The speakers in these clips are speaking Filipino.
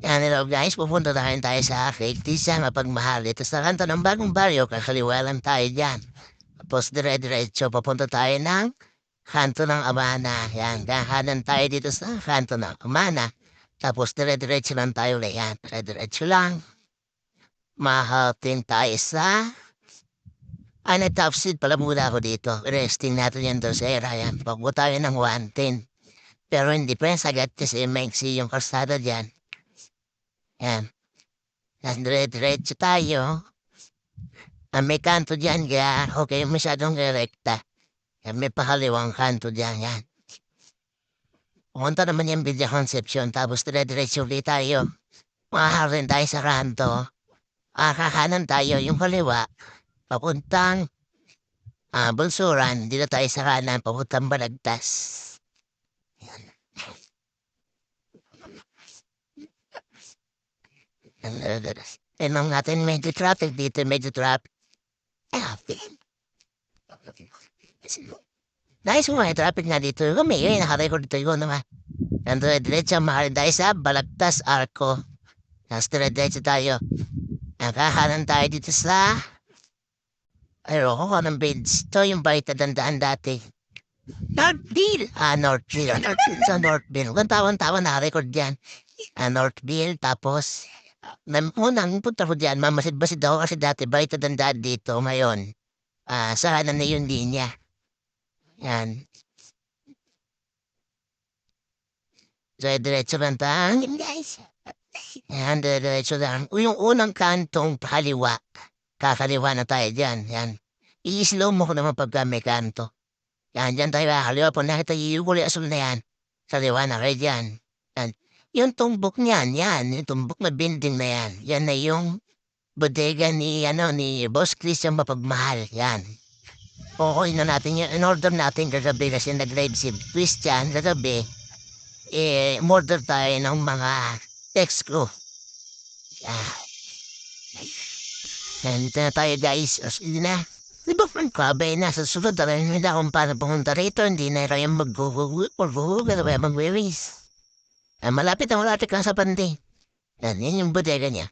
Yan, hello guys, pupunta tayo sa Cagtisa, Mapagmahal. Ito sa kanto ng bagong baryo, kakaliwa lang tayo dyan. Tapos dire-diretso, papunta tayo ng kanto ng Amana. Yan, kahanan tayo dito sa kanto ng Amana. Tapos dire-diretso lang tayo ulit. Yan, dire-diretso lang. Mahating tayo sa... Ay, nag-top pala muna ako dito. Resting natin yan doon sa era. Yan, pagbo tayo ng 110. Pero hindi pa yan sagat kasi maiksi yung kalsada dyan. Yan. Tapos dire-diretso tayo. May kanto diyan kaya okay masyadong rekta. May pakaliwang kanto diyan yan. Pumunta naman yung Video Conception tapos dire-diretso ulit tayo. Makaharin tayo sa kanto. Kakanan tayo yung kaliwa. Papuntang Bulsuran. Dito tayo sa kanan. Papuntang Balagtas. Tinong natin medyo traffic dito. Medyo traffic. Nice mga traffic nga dito. Kami yun, nakarecord dito yun naman. Nandun diretso, mahal tayo sa Balagtas Arco. Tapos diretso tayo. Nakahanan tayo dito sa... Ayoko ko ng beds. Ito yung bait na dandaan dati. Northville! Northville. Northville sa Northville. Kung tawan-tawan nakarecord yan. Northville, tapos... Unang punta ko dyan, mamasid-basid ako kasi dati bait na dandaan dito. Ngayon, sa kanan na yung linya. Yan. So, diretso lang tayo. Guys. Yan, diretso lang. Yung unang kantong kaliwa. Kakaliwa na tayo dyan. Yan. I-slow mo ko naman pagka may kanto. Yan, dyan tayo kakaliwa. Pag nakita yung kulay asul na yan. Kaliwa na kayo dyan. Yan. Yung tumbok niyan, yan. Yung tumbok na building na yan. Yan na yung bodega ni Boss Chris yung Mapagmahal. Yan. Okay na natin yun. In-order natin kagabi kasi nag-live si Christian kagabi. Order tayo ng mga text ko. Yan, ito na tayo guys. Sige na. Di ba friend ko, abay na sa sunod na rin nila kung paano pumunta rito. Hindi na rin mag-wiwis. Malapit ka sa pandi. Yan yung bodega niya.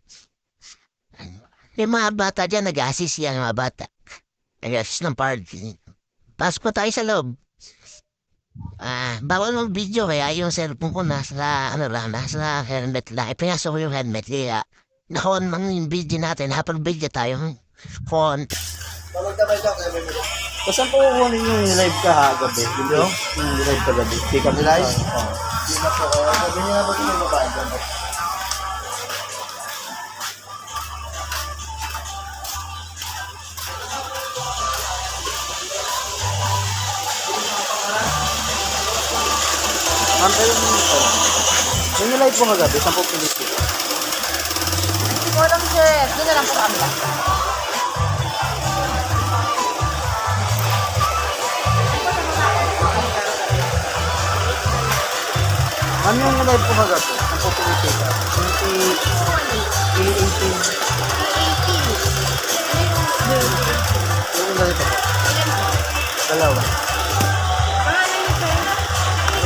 May mga bata dyan, nag-assist yan mga bata. Nag-assist ng party. Pasok tayo sa loob. Bawal mag-video kaya yung cellphone ko nasa helmet lang. Ipinasok ko yung helmet kaya nakon lang yung video natin. Habang video tayo. Font. Saan po kukunin yung live ka ha, gabi? Yung live ka gabi? Pick up live? Oo. Hindi na po. Sabi niya ba yung babae dyan? Ma'am, pero yung live po kagabi, saan po pilit ko? Hindi ko alam sir. Doon na lang po kami. Ma'am, yung live po kagabi, saan po pilit ko? 2018. Yung live po. Dalawa.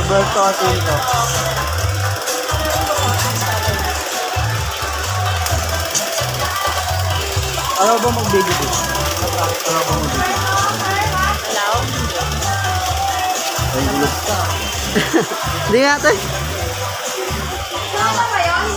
Roberto Atinto. Ayaw ba mag-video dito? Ayaw ba mag-video? Hello? Ay, gulat ka. Hindi nga ito. Tama ba yun?